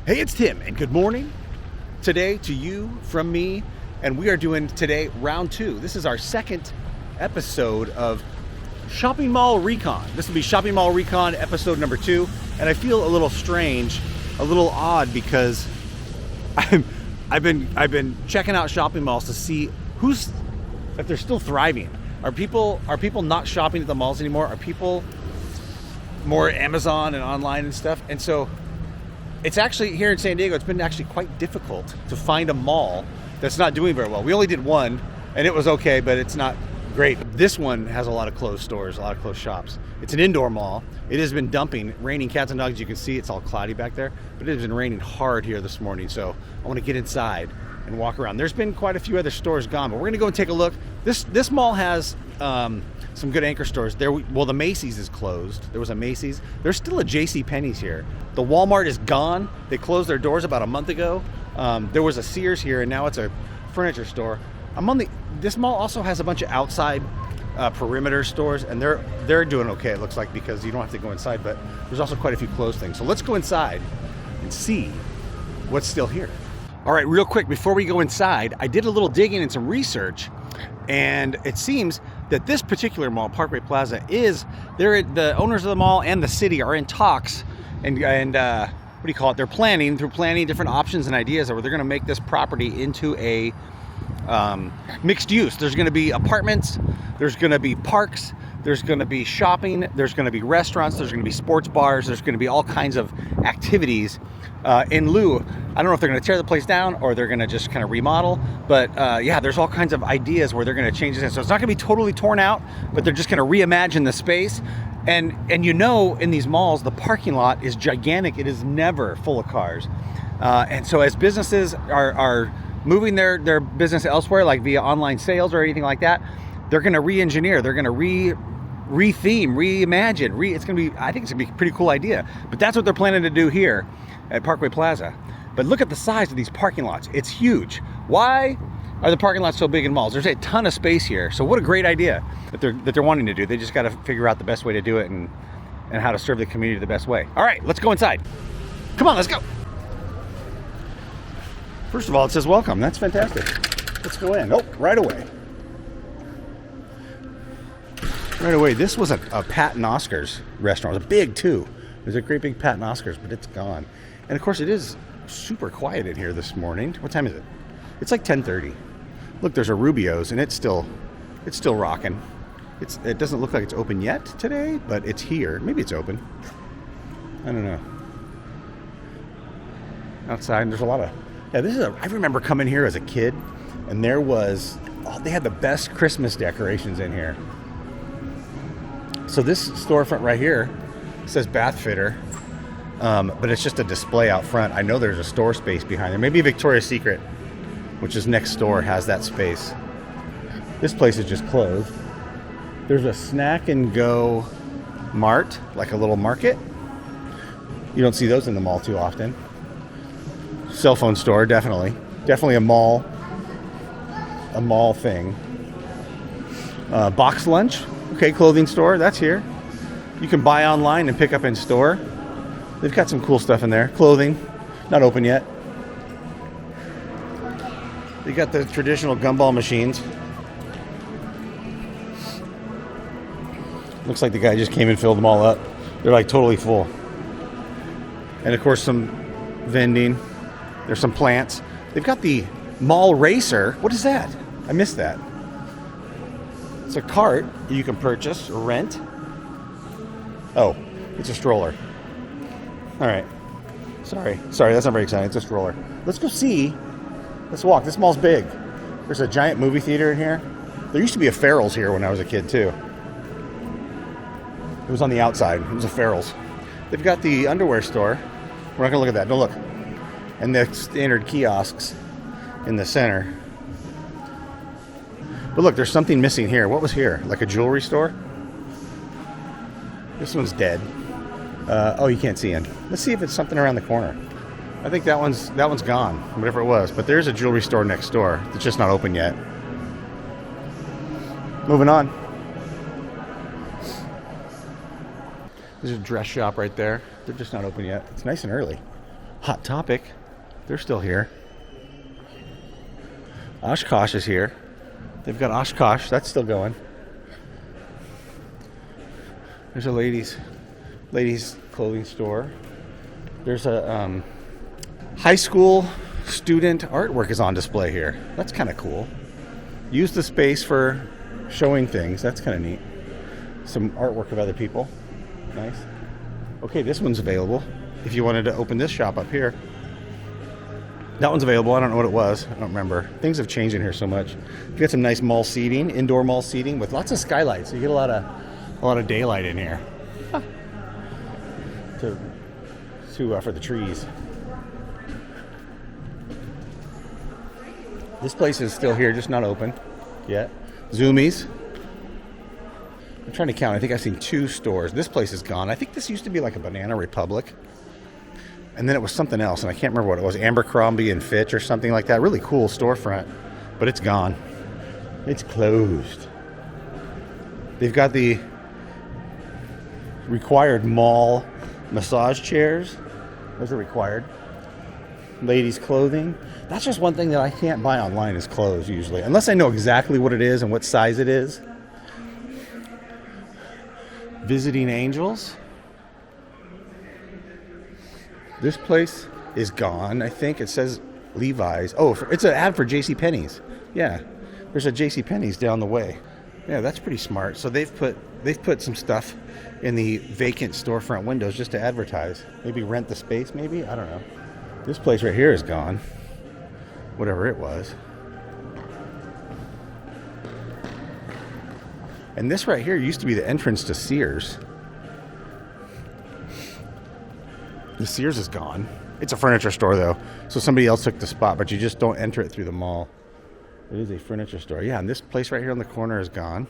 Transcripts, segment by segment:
Hey, it's Tim, and good morning today to you from me. And we are doing today round 2. This is our second episode of Shopping Mall Recon. This will be Shopping Mall Recon episode number 2. And I feel a little strange, a little odd, because I've been checking out shopping malls to see if they're still thriving. Are people not shopping at the malls anymore? Are people more Amazon and online and stuff? And so it's actually, here in San Diego, it's been actually quite difficult to find a mall that's not doing very well. We only did one, and it was okay, but it's not great. This one has a lot of closed stores, a lot of closed shops. It's an indoor mall. It has been dumping, raining cats and dogs. You can see it's all cloudy back there, but it has been raining hard here this morning, so I want to get inside and walk around. There's been quite a few other stores gone, but we're going to go and take a look. This mall has some good anchor stores. Well, the Macy's is closed. There was a Macy's. There's still a JCPenney's here. The Walmart is gone. They closed their doors about a month ago. There was a Sears here, and now it's a furniture store. This mall also has a bunch of outside perimeter stores, and they're doing okay, it looks like, because you don't have to go inside, but there's also quite a few closed things. So let's go inside and see what's still here. All right, real quick, before we go inside, I did a little digging and some research, and it seems that this particular mall, Parkway Plaza, the owners of the mall and the city are in talks, and what do you call it? They're planning different options and ideas where they're going to make this property into a mixed use. There's going to be apartments, there's going to be parks, there's going to be shopping, there's going to be restaurants, there's going to be sports bars, there's going to be all kinds of activities in lieu. I don't know if they're going to tear the place down or they're going to just kind of remodel, but yeah, there's all kinds of ideas where they're going to change this. So it's not going to be totally torn out, but they're just going to reimagine the space. And in these malls, the parking lot is gigantic. It is never full of cars. And so as businesses are moving their business elsewhere, like via online sales or anything like that, they're going to re-engineer. They're going to retheme, reimagine. I think it's going to be a pretty cool idea. But that's what they're planning to do here at Parkway Plaza. But look at the size of these parking lots. It's huge. Why are the parking lots so big in malls? There's a ton of space here. So what a great idea that they're wanting to do. They just got to figure out the best way to do it and how to serve the community the best way. All right, let's go inside. Come on, let's go. First of all, it says welcome. That's fantastic. Let's go in. Oh, right away. Right away. This was a Pat and Oscar's restaurant. It was a big too. There's a great big Pat and Oscar's, but it's gone. And of course, it is super quiet in here this morning. What time is it? It's like 10:30. Look, there's a Rubio's, and it's still rocking. It doesn't look like it's open yet today, but it's here. Maybe it's open. I don't know. Outside, there's a lot of. Yeah, I remember coming here as a kid, and they had the best Christmas decorations in here. So this storefront right here says Bath Fitter, but it's just a display out front. I know there's a store space behind there. Maybe Victoria's Secret, which is next door, has that space. This place is just closed. There's a snack and go mart, like a little market. You don't see those in the mall too often. Cell phone store, definitely a mall thing. Box lunch, okay, clothing store, that's here. You can buy online and pick up in store. They've got some cool stuff in there. Clothing, not open yet. They got the traditional gumball machines. Looks like the guy just came and filled them all up. They're like totally full. And of course some vending. There's some plants. They've got the mall racer. What is that? I missed that. It's a cart you can purchase or rent. Oh, it's a stroller. All right. Sorry, that's not very exciting. It's a stroller. Let's go see. Let's walk. This mall's big. There's a giant movie theater in here. There used to be a Farrell's here when I was a kid, too. It was on the outside. It was a Farrell's. They've got the underwear store. We're not going to look at that. Don't look. And the standard kiosks in the center. But look, there's something missing here. What was here? Like a jewelry store? This one's dead. Oh, you can't see in. Let's see if it's something around the corner. I think that one's gone, whatever it was. But there's a jewelry store next door that's just not open yet. Moving on. There's a dress shop right there. They're just not open yet. It's nice and early. Hot Topic, they're still here. Oshkosh is here. They've got Oshkosh, that's still going. There's a ladies clothing store. There's a high school student artwork is on display here. That's kind of cool. Use the space for showing things. That's kind of neat. Some artwork of other people. Nice. Okay, this one's available if you wanted to open this shop up here. That one's available. I don't know what it was. I don't remember. Things have changed in here so much. You get some nice mall seating, indoor mall seating with lots of skylights. So you get a lot of daylight in here. For the trees. This place is still here, just not open yet. Zoomies. I'm trying to count. I think I've seen 2 stores. This place is gone. I think this used to be like a Banana Republic. And then it was something else, and I can't remember what it was. Abercrombie and Fitch or something like that. Really cool storefront, but it's gone. It's closed. They've got the required mall massage chairs. Those are required. Ladies' clothing. That's just one thing that I can't buy online is clothes usually, unless I know exactly what it is and what size it is. Visiting Angels. This place is gone. I think it says Levi's. Oh, it's an ad for JCPenney's. Yeah, there's a JCPenney's down the way. Yeah, that's pretty smart. So they've put some stuff in the vacant storefront windows just to advertise. Maybe rent the space, maybe? I don't know. This place right here is gone. Whatever it was. And this right here used to be the entrance to Sears. The Sears is gone. It's a furniture store though, so somebody else took the spot, but you just don't enter it through the mall. It is a furniture store. Yeah, and this place right here on the corner is gone.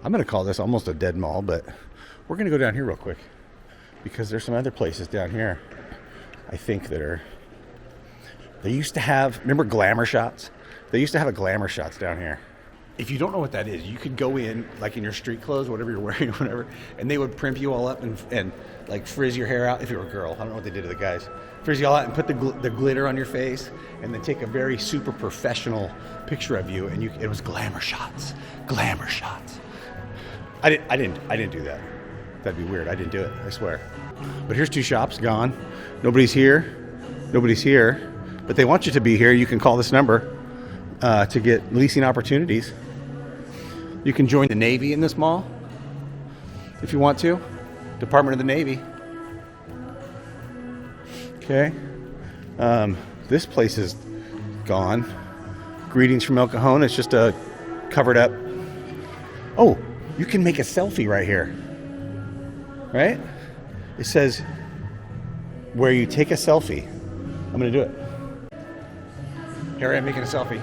I'm going to call this almost a dead mall, but we're going to go down here real quick because there's some other places down here, I think, that are... They used to have... Remember Glamour Shots? They used to have a Glamour Shots down here. If you don't know what that is, you could go in, like in your street clothes, whatever you're wearing, whatever, and they would primp you all up and like frizz your hair out. If you were a girl, I don't know what they did to the guys. Frizz you all out and put the glitter on your face, and then take a very super professional picture of you, and it was Glamour Shots. Glamour Shots. I didn't do that. That'd be weird. I didn't do it. I swear. But here's 2 shops gone. Nobody's here. Nobody's here. But they want you to be here. You can call this number to get leasing opportunities. You can join the Navy in this mall if you want to. Department of the Navy. Okay. This place is gone. Greetings from El Cajon. It's just a covered up. Oh, you can make a selfie right here. Right? It says where you take a selfie. I'm going to do it. Here I am making a selfie.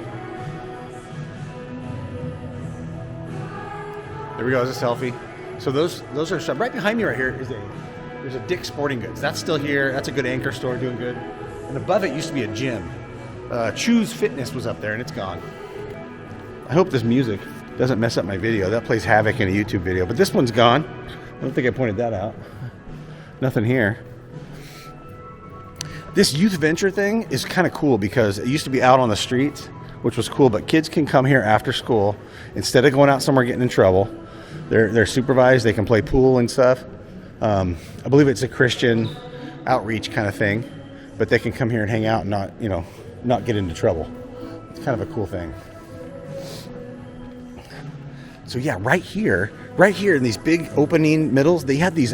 There we go, there's a selfie. So those are right behind me right here there's a Dick's Sporting Goods. That's still here. That's a good anchor store, doing good. And above it used to be a gym. Choose Fitness was up there, and it's gone. I hope this music doesn't mess up my video. That plays havoc in a YouTube video. But this one's gone. I don't think I pointed that out. Nothing here. This youth venture thing is kind of cool because it used to be out on the streets, which was cool. But kids can come here after school instead of going out somewhere getting in trouble. They're supervised. They can play pool and stuff. I believe it's a Christian outreach kind of thing, but they can come here and hang out and not get into trouble. It's kind of a cool thing. So yeah, right here in these big opening middles, they had these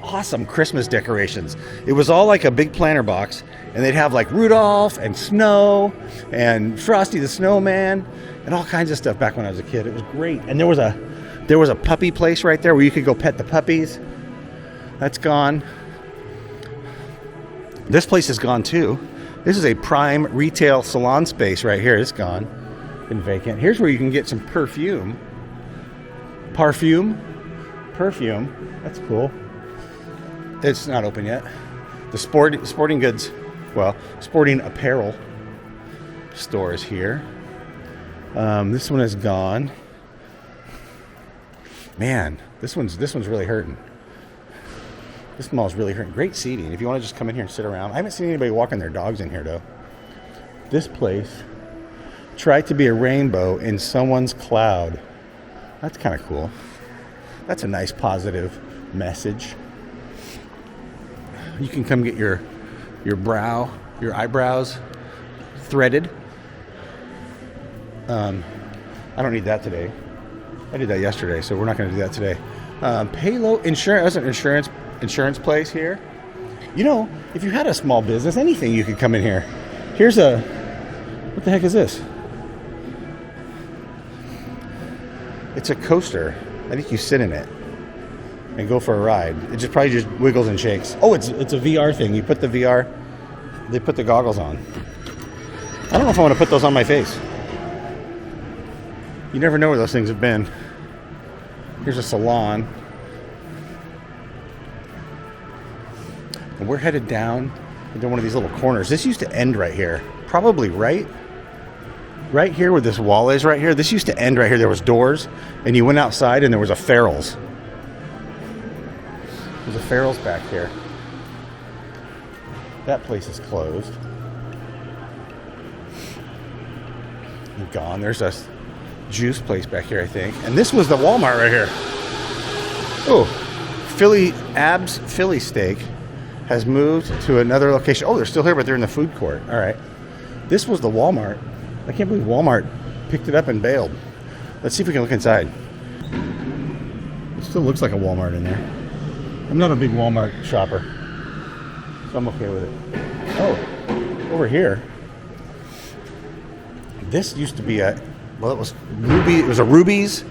awesome Christmas decorations. It was all like a big planter box, and they'd have like Rudolph and snow and Frosty the Snowman and all kinds of stuff back when I was a kid. It was great. And there was a puppy place right there where you could go pet the puppies. That's gone. This place is gone too. This is a prime retail salon space right here. It's gone. Been vacant. Here's where you can get some perfume. Perfume. That's cool. It's not open yet. The sporting goods, sporting apparel store is here. This one is gone. Man, this one's really hurting. This mall is really great seating. If you want to just come in here and sit around. I haven't seen anybody walking their dogs in here, though. This place tried to be a rainbow in someone's cloud. That's kind of cool. That's a nice positive message. You can come get your eyebrows threaded. I don't need that today. I did that yesterday, so we're not going to do that today. Pay low insurance. That's an insurance place here. You know, if you had a small business, anything, you could come in here. Here's a, what the heck is this? It's a coaster. I think you sit in it and go for a ride. It just probably just wiggles and shakes. Oh, it's a VR thing. You put the VR, they put the goggles on. I don't know if I want to put those on my face. You never know where those things have been. Here's a salon. And we're headed down into one of these little corners. This used to end right here. Probably right here where this wall is right here. This used to end right here. There was doors, and you went outside and there was a Farrell's. There's a Farrell's back here. That place is closed. And gone. There's a juice place back here, I think. And this was the Walmart right here. Oh, Philly steak has moved to another location. Oh, they're still here, but they're in the food court. All right. This was the Walmart. I can't believe Walmart picked it up and bailed. Let's see if we can look inside. It still looks like a Walmart in there. I'm not a big Walmart shopper, so I'm okay with it. Oh, over here. This used to be it was a Ruby's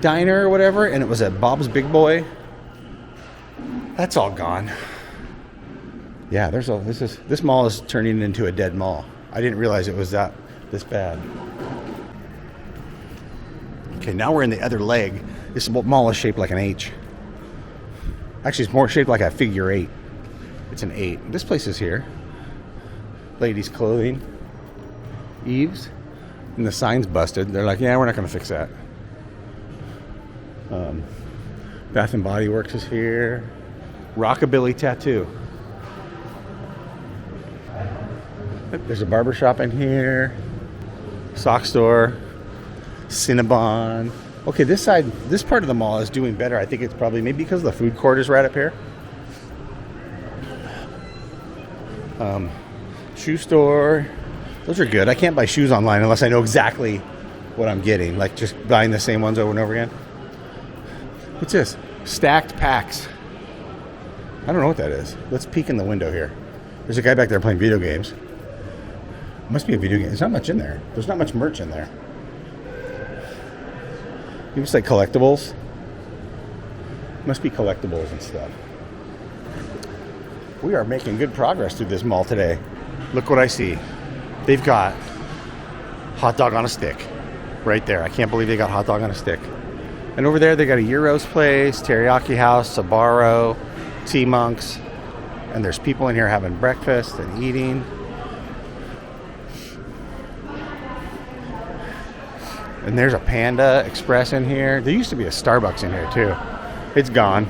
diner or whatever, and it was at Bob's Big Boy. That's all gone. Yeah, this mall is turning into a dead mall. I didn't realize it was this bad. Okay, now we're in the other leg. This mall is shaped like an H. Actually, it's more shaped like a figure 8. It's an 8. This place is here. Ladies' clothing. Eve's. And the sign's busted. They're like, yeah, we're not going to fix that. Bath and Body Works is here. Rockabilly Tattoo. There's a barber shop in here. Sock store. Cinnabon. Okay, this part of the mall is doing better. I think it's probably maybe because the food court is right up here. Shoe store. Those are good. I can't buy shoes online unless I know exactly what I'm getting. Like just buying the same ones over and over again. What's this? Stacked packs. I don't know what that is. Let's peek in the window here. There's a guy back there playing video games. Must be a video game. There's not much in there. There's not much merch in there. Maybe it's like collectibles. Must be collectibles and stuff. We are making good progress through this mall today. Look what I see. They've got hot dog on a stick right there. I can't believe they got hot dog on a stick. And over there they got a Euros place, Teriyaki House, Sbarro, Tea Monks. And there's people in here having breakfast and eating. And there's a Panda Express in here. There used to be a Starbucks in here too. It's gone.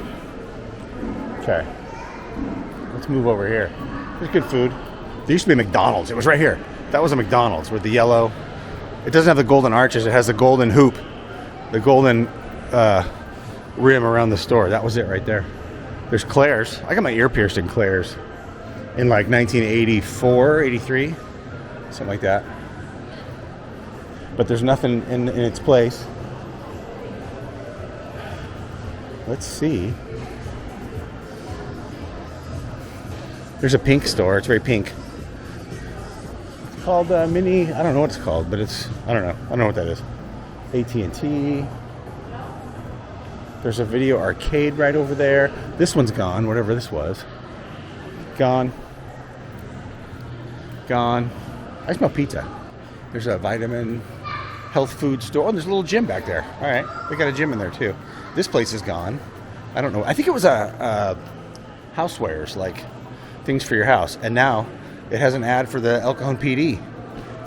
Okay. Let's move over here. There's good food. There used to be a McDonald's. It was right here. That was a McDonald's with the yellow. It doesn't have the golden arches. It has the golden hoop. The golden rim around the store. That was it right there. There's Claire's. I got my ear pierced in Claire's in like 1984, 83. Something like that. But there's nothing in its place. Let's see. There's a pink store. It's very pink. It's called Mini. I don't know what it's called, but I don't know. I don't know what that is. AT&T. There's a video arcade right over there. This one's gone, whatever this was. Gone. Gone. I smell pizza. There's a vitamin health food store. Oh, there's a little gym back there. All right. They got a gym in there too. This place is gone. I don't know. I think it was a housewares, like things for your house. And now it has an ad for the El Cajon PD.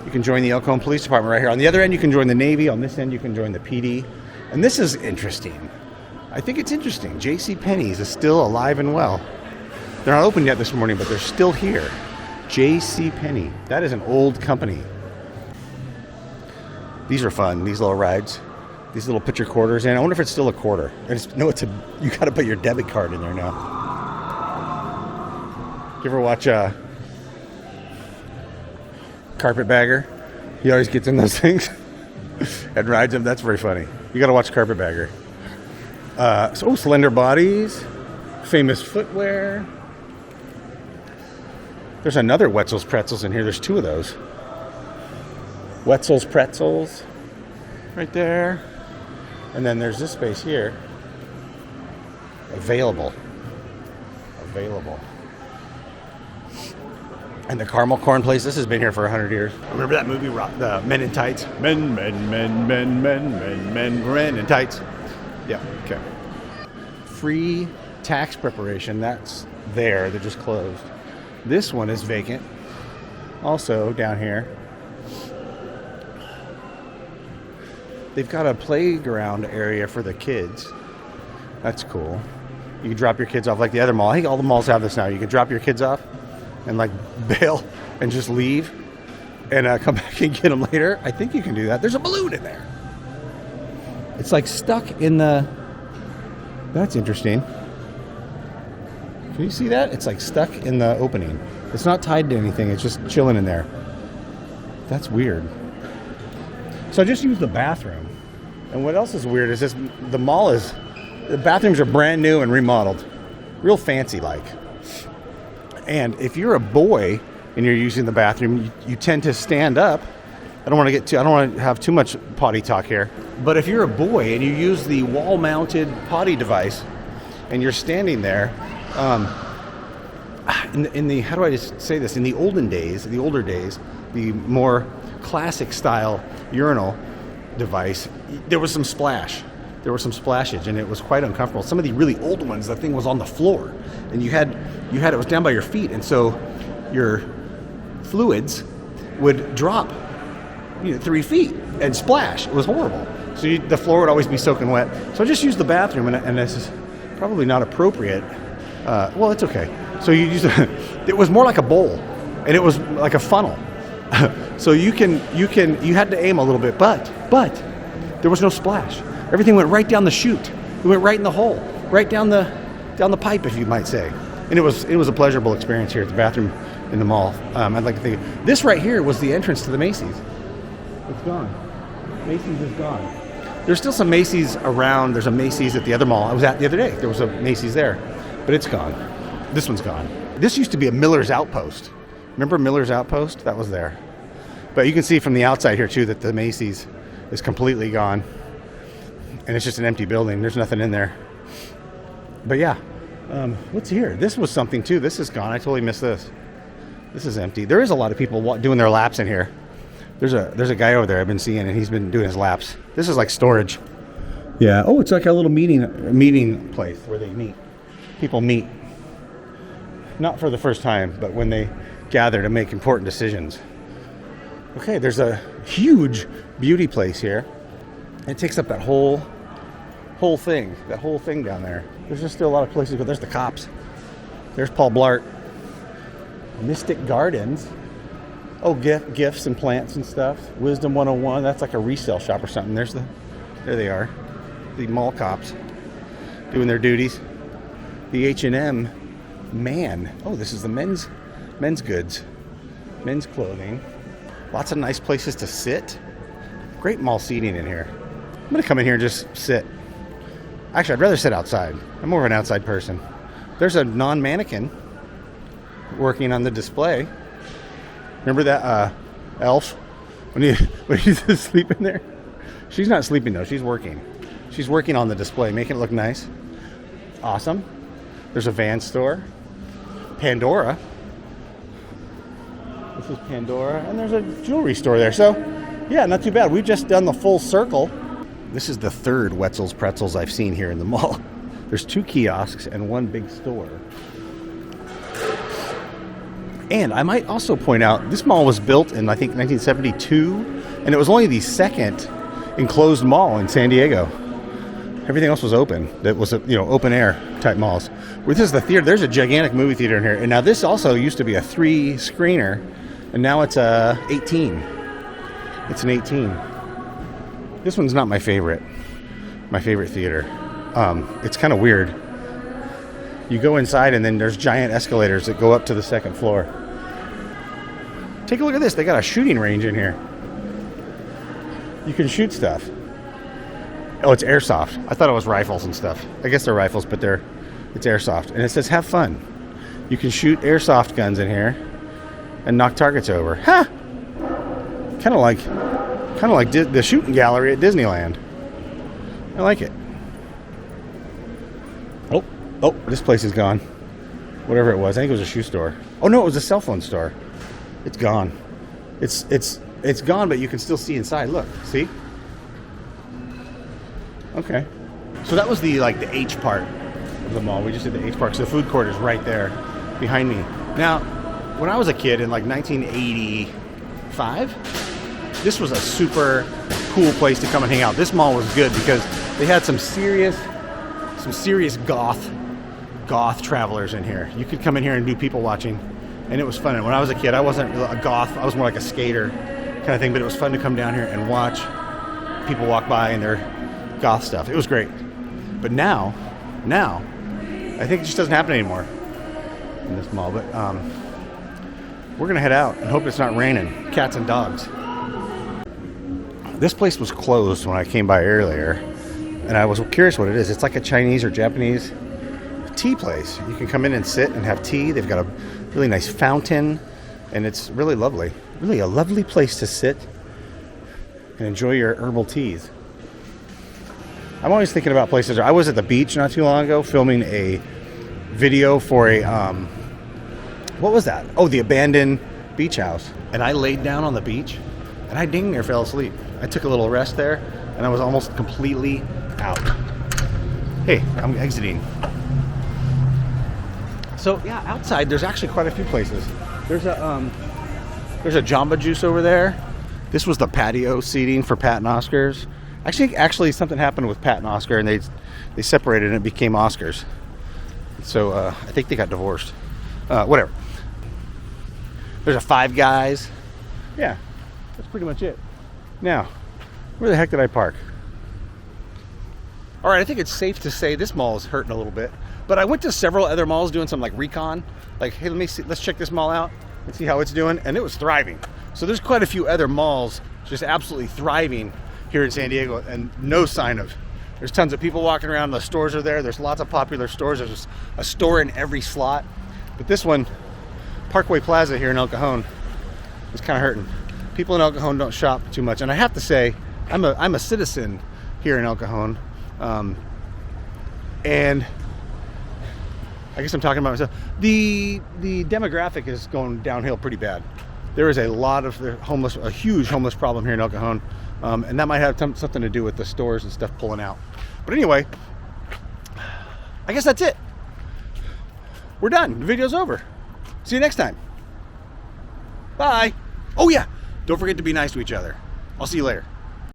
You can join the El Cajon Police Department right here. On the other end, you can join the Navy. On this end, you can join the PD. And this is interesting. I think it's interesting. JCPenney's is still alive and well. They're not open yet this morning, but they're still here. JCPenney. That is an old company. These are fun, these little rides. These little picture quarters. And I wonder if it's still a quarter. No, you got to put your debit card in there now. You ever watch Carpetbagger? He always gets in those things and rides them. That's very funny. You got to watch Carpetbagger. Slender Bodies, Famous Footwear. There's another Wetzel's Pretzels in here. There's two of those. Wetzel's Pretzels right there. And then there's this space here. Available. And the caramel corn place, this has been here for 100 years. Remember that movie, the Men in Tights? Men in Tights. Yeah, okay. Free tax preparation, that's there, they're just closed. This one is vacant. Also down here. They've got a playground area for the kids. That's cool. You can drop your kids off like the other mall. I think all the malls have this now. You can drop your kids off and like bail and just leave and come back and get them later. I think you can do that. There's a balloon in there. It's like stuck in the... That's interesting. Can you see that? It's like stuck in the opening. It's not tied to anything. It's just chilling in there. That's weird. So I just used the bathroom. And what else is weird is this, the bathrooms are brand new and remodeled. Real fancy like. And if you're a boy and you're using the bathroom, you tend to stand up. I don't want to have too much potty talk here. But if you're a boy and you use the wall-mounted potty device and you're standing there, in the how do I just say this? In the older days, the more classic style urinal device, there was some splash. There was some splashage, and it was quite uncomfortable. Some of the really old ones, the thing was on the floor, and it was down by your feet, and so your fluids would drop 3 feet and splash. It was horrible. So the floor would always be soaking wet. So I just used the bathroom, and this is probably not appropriate. Well, it's okay. So you use it was more like a bowl, and it was like a funnel. So you had to aim a little bit, but there was no splash. Everything went right down the chute. It went right in the hole, right down the pipe, if you might say. And it was a pleasurable experience here at the bathroom in the mall. I'd like to think this right here was the entrance to the Macy's. It's gone. Macy's is gone. There's still some Macy's around. There's a Macy's at the other mall I was at the other day. There was a Macy's there, but it's gone. This one's gone. This used to be a Miller's Outpost. Remember Miller's Outpost? That was there. But you can see from the outside here too that the Macy's is completely gone. And it's just an empty building. There's nothing in there. But yeah, what's here? This was something too. This is gone. I totally missed this. This is empty. There is a lot of people doing their laps in here. There's a guy over there I've been seeing, and he's been doing his laps. This is like storage. Yeah. Oh, it's like a little meeting place where they meet. People meet. Not for the first time, but when they gather to make important decisions. Okay, there's a huge beauty place here. It takes up that whole thing down there. There's just still a lot of places to go. There's the Cops. There's Paul Blart. Mystic Gardens. Oh, gifts and plants and stuff. Wisdom 101. That's like a resale shop or something. There they are. The mall cops doing their duties. The H&M man. Oh, this is the men's goods. Men's clothing. Lots of nice places to sit. Great mall seating in here. I'm going to come in here and just sit. Actually, I'd rather sit outside. I'm more of an outside person. There's a non-mannequin working on the display. Remember that elf? When you sleep in there? She's not sleeping though. She's working. She's working on the display, making it look nice. Awesome. There's a van store. Pandora. This is Pandora. And there's a jewelry store there. So, yeah, not too bad. We've just done the full circle. This is the third Wetzel's Pretzels I've seen here in the mall. There's 2 kiosks and 1 big store. And I might also point out, this mall was built in, I think, 1972. And it was only the second enclosed mall in San Diego. Everything else was open. That was, open air type malls. This is the theater. There's a gigantic movie theater in here. And now this also used to be a 3-screener, and now it's a 18. It's an 18. This one's not my favorite. My favorite theater. It's kind of weird. You go inside, and then there's giant escalators that go up to the second floor. Take a look at this. They got a shooting range in here. You can shoot stuff. Oh, it's airsoft. I thought it was rifles and stuff. I guess they're rifles, but it's airsoft. And it says, have fun. You can shoot airsoft guns in here and knock targets over. Ha! Kind of like the shooting gallery at Disneyland. I like it. Oh, this place is gone. Whatever it was. I think it was a shoe store. Oh, no, it was a cell phone store. It's gone. It's gone, but you can still see inside. Look, see? Okay. So that was the H part of the mall. We just did the H part. So the food court is right there behind me. Now, when I was a kid in 1985, this was a super cool place to come and hang out. This mall was good because they had some serious goth travelers in here. You could come in here and do people watching, and it was fun. And when I was a kid, I wasn't a goth. I was more like a skater kind of thing, but it was fun to come down here and watch people walk by and their goth stuff. It was great. But now I think it just doesn't happen anymore in this mall. But we're gonna head out and hope it's not raining. Cats and dogs. This place was closed when I came by earlier, and I was curious what it is. It's like a Chinese or Japanese tea place. You can come in and sit and have tea. They've got a really nice fountain, and it's really lovely. Really a lovely place to sit and enjoy your herbal teas. I'm always thinking about places. I was at the beach not too long ago filming a video for a, what was that? Oh, the abandoned beach house. And I laid down on the beach and I dang near fell asleep. I took a little rest there and I was almost completely out. Hey, I'm exiting. So yeah, outside there's actually quite a few places. There's a Jamba Juice over there. This was the patio seating for Pat and Oscar's. Actually, something happened with Pat and Oscar, and they separated, and it became Oscar's. So I think they got divorced. Whatever. There's a Five Guys. Yeah, that's pretty much it. Now, where the heck did I park? All right, I think it's safe to say this mall is hurting a little bit. But I went to several other malls doing some recon. Hey, let's check this mall out and see how it's doing, and it was thriving. So there's quite a few other malls just absolutely thriving here in San Diego, and no sign of. There's tons of people walking around. The stores are there. There's lots of popular stores. There's a store in every slot. But this one, Parkway Plaza here in El Cajon, is kind of hurting. People in El Cajon don't shop too much, and I have to say, I'm a citizen here in El Cajon, and I guess I'm talking about myself. The demographic is going downhill pretty bad. There is a lot of a huge homeless problem here in El Cajon. And that might have something to do with the stores and stuff pulling out. But anyway, I guess that's it. We're done. The video's over. See you next time. Bye. Oh yeah, don't forget to be nice to each other. I'll see you later.